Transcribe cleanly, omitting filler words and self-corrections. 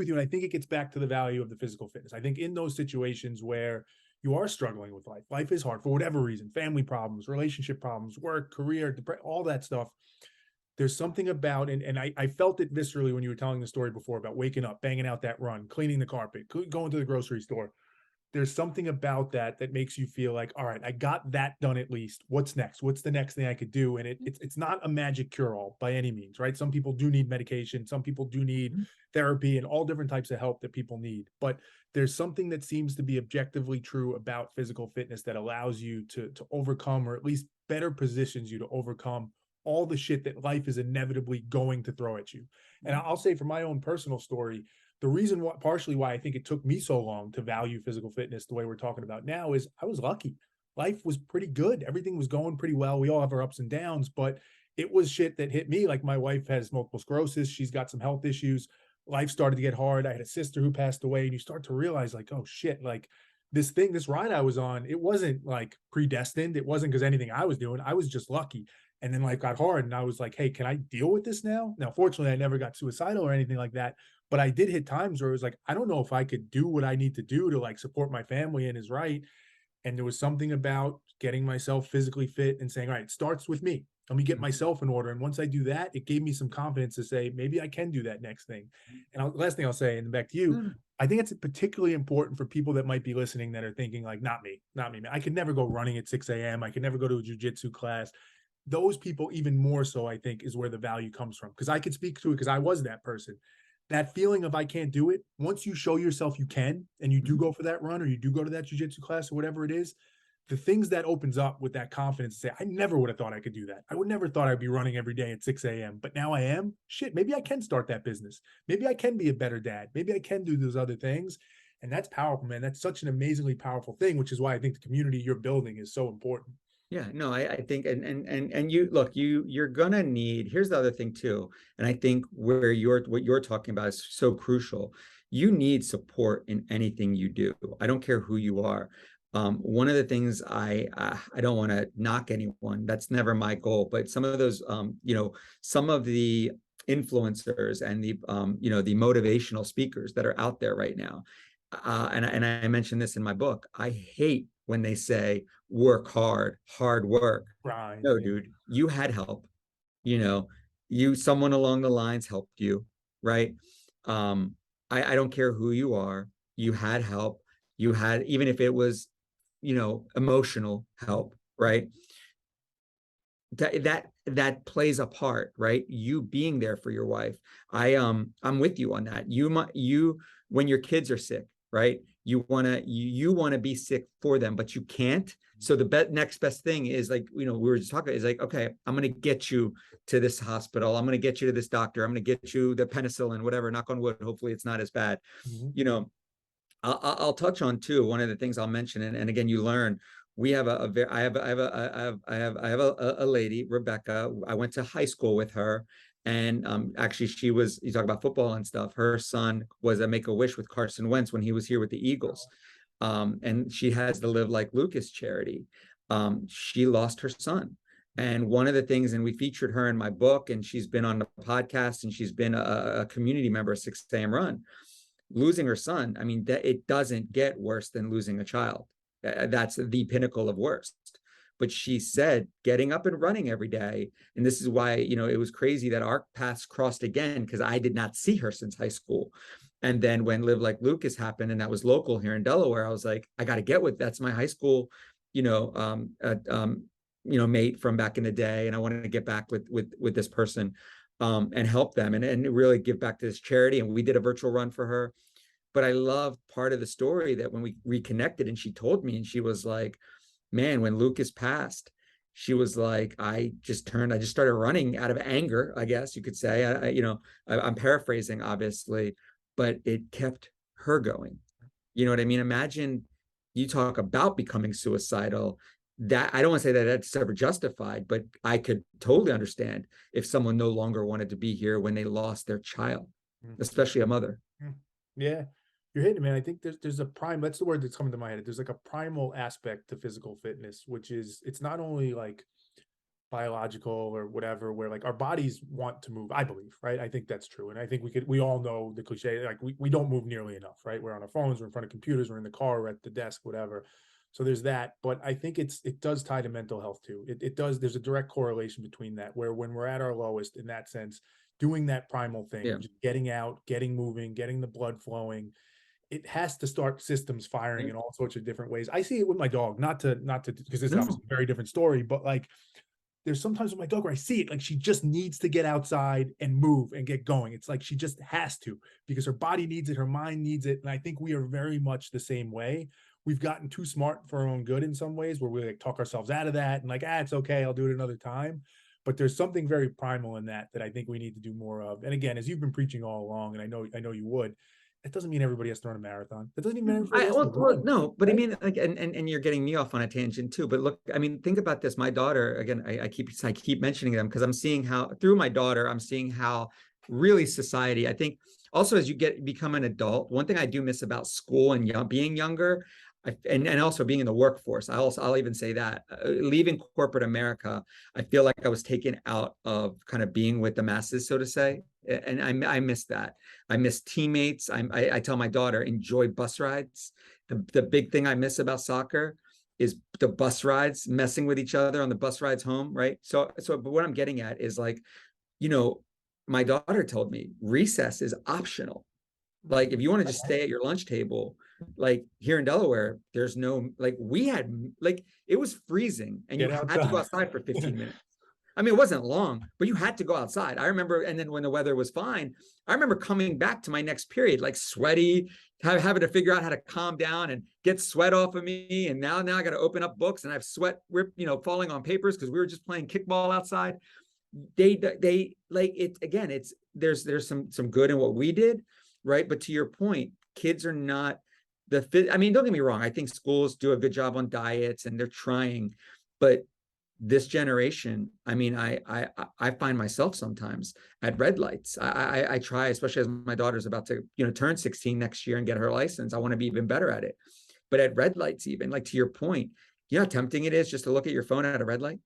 with you. And I think it gets back to the value of the physical fitness. I think in those situations where you are struggling with life is hard for whatever reason, family problems, relationship problems, work, career, all that stuff. There's something about, and I felt it viscerally when you were telling the story before about waking up, banging out that run, cleaning the carpet, going to the grocery store. There's something about that that makes you feel like, all right, I got that done at least. What's next? What's the next thing I could do? And it's not a magic cure all by any means, right? Some people do need medication, some people do need therapy, and all different types of help that people need. But there's something that seems to be objectively true about physical fitness that allows you to overcome, or at least better positions you to overcome all the shit that life is inevitably going to throw at you. And I'll say, for my own personal story, the reason why, partially why I think it took me so long to value physical fitness the way we're talking about now, is I was lucky. Life was pretty good. Everything was going pretty well. We all have our ups and downs, but it was shit that hit me. Like, my wife has multiple sclerosis. She's got some health issues. Life started to get hard. I had a sister who passed away, and you start to realize, like, oh shit, like this ride I was on, it wasn't like predestined. It wasn't because anything I was doing. I was just lucky. And then life got hard, and I was like, hey, can I deal with this now? Now, fortunately, I never got suicidal or anything like that, but I did hit times where it was like, I don't know if I could do what I need to do to like support my family and is right. And there was something about getting myself physically fit and saying, all right, it starts with me. Let me get myself in order. And once I do that, it gave me some confidence to say, maybe I can do that next thing. And last thing I'll say, and back to you, I think it's particularly important for people that might be listening that are thinking like, not me, man. I could never go running at 6 a.m. I could never go to a jujitsu class. Those people, even more so, I think, is where the value comes from. Because I could speak to it, because I was that person. That feeling of I can't do it, once you show yourself you can, and you do go for that run, or you do go to that jujitsu class or whatever it is, the things that opens up with that confidence to say, I never would have thought I could do that. I would never thought I'd be running every day at 6 a.m. But now I am. Shit, maybe I can start that business. Maybe I can be a better dad. Maybe I can do those other things. And that's powerful, man. That's such an amazingly powerful thing, which is why I think the community you're building is so important. Yeah, no, I think, and you look, you're gonna need, here's the other thing too, and I think where what you're talking about is so crucial. You need support in anything you do. I don't care who you are. One of the things I don't want to knock anyone. That's never my goal. But some of those, some of the influencers and the, the motivational speakers that are out there right now, and I mentioned this in my book. I hate when they say work hard work. Grind. No, Yeah. dude, you had help. You know, someone along the lines helped you, right? I don't care who you are. You had help. You had, even if it was, emotional help, right? That plays a part, right? You being there for your wife. I'm with you on that. When your kids are sick, right? You want to be sick for them, but you can't. So the next best thing is, like, we were just talking, is like, okay, I'm going to get you to this hospital. I'm going to get you to this doctor. I'm going to get you the penicillin, whatever, knock on wood. Hopefully it's not as bad. Mhm. You know, I'll touch on too. One of the things I'll mention, and again, you learn. We have a lady, Rebecca. I went to high school with her, and actually, you talk about football and stuff. Her son was a Make-A-Wish with Carson Wentz when he was here with the Eagles, and she has the Live Like Lucas charity. She lost her son. And one of the things, and we featured her in my book, and she's been on the podcast, and she's been a community member of 6 a.m. Run. Losing her son, I mean, that it doesn't get worse than losing a child. That's the pinnacle of worst. But she said, getting up and running every day, and this is why, it was crazy that our paths crossed again, because I did not see her since high school. And then when Live Like Lucas happened, and that was local here in Delaware, I was like, I got to get with, that's my high school, mate from back in the day, and I wanted to get back with this person, and help them, and really give back to this charity. And we did a virtual run for her. But I love part of the story that when we reconnected, and she told me, and she was like, man, when Lucas passed, she was like, I just started running out of anger, I guess you could say. I'm paraphrasing, obviously, but it kept her going. You know what I mean? Imagine, you talk about becoming suicidal. That, I don't want to say that that's ever justified, but I could totally understand if someone no longer wanted to be here when they lost their child, Mhm. especially a mother. Yeah, you're hitting it, man. I think there's a prime. That's the word that's coming to my head. There's like a primal aspect to physical fitness, which is, it's not only like biological or whatever, where like our bodies want to move, I believe, right? I think that's true. And I think we all know the cliche, like we don't move nearly enough, right? We're on our phones, we're in front of computers, we're in the car, we're at the desk, whatever. So there's that. But I think it does tie to mental health too. It does, there's a direct correlation between that, where when we're at our lowest in that sense, doing that primal thing, Yeah. just getting out, getting moving, getting the blood flowing, it has to start systems firing Yeah. in all sorts of different ways. I see it with my dog, not to because it's obviously No. a very different story, but like there's sometimes with my dog where I see it, like she just needs to get outside and move and get going. It's like she just has to, because her body needs it, her mind needs it. And I think we are very much the same way. We've gotten too smart for our own good in some ways, where we like talk ourselves out of that and like, it's okay, I'll do it another time. But there's something very primal in that I think we need to do more of. And again, as you've been preaching all along, and I know you would, that doesn't mean everybody has to run a marathon. That doesn't even mean everybody has to Well, run, no, but I right? mean, like, and you're getting me off on a tangent too. But look, I mean, think about this. My daughter, again, I keep mentioning them because I'm seeing how through my daughter, I'm seeing how really society. I think also as you become an adult, one thing I do miss about school and being younger, and also being in the workforce. I'll even say that leaving corporate America, I feel like I was taken out of kind of being with the masses, so to say, and I miss that. I miss teammates. I tell my daughter, enjoy bus rides. The big thing I miss about soccer is the bus rides, messing with each other on the bus rides home, right? But what I'm getting at is like, you know, my daughter told me recess is optional. Like if you want to just stay at your lunch table, like here in Delaware, there's no, like we had, like it was freezing and you Get had to go outside. outside for 15 minutes. I mean, it wasn't long, but you had to go outside. I remember, and then when the weather was fine, I remember coming back to my next period, like sweaty, having to figure out how to calm down and get sweat off of me. And now I got to open up books and I have sweat falling on papers because we were just playing kickball outside. They like it again. It's there's some good in what we did, right? But to your point, kids are not the fit. I mean, don't get me wrong. I think schools do a good job on diets and they're trying, but this generation, I mean, I find myself sometimes at red lights. I try, especially as my daughter's about to turn 16 next year and get her license. I want to be even better at it. But at red lights, even like to your point, you know how tempting it is just to look at your phone at a red light.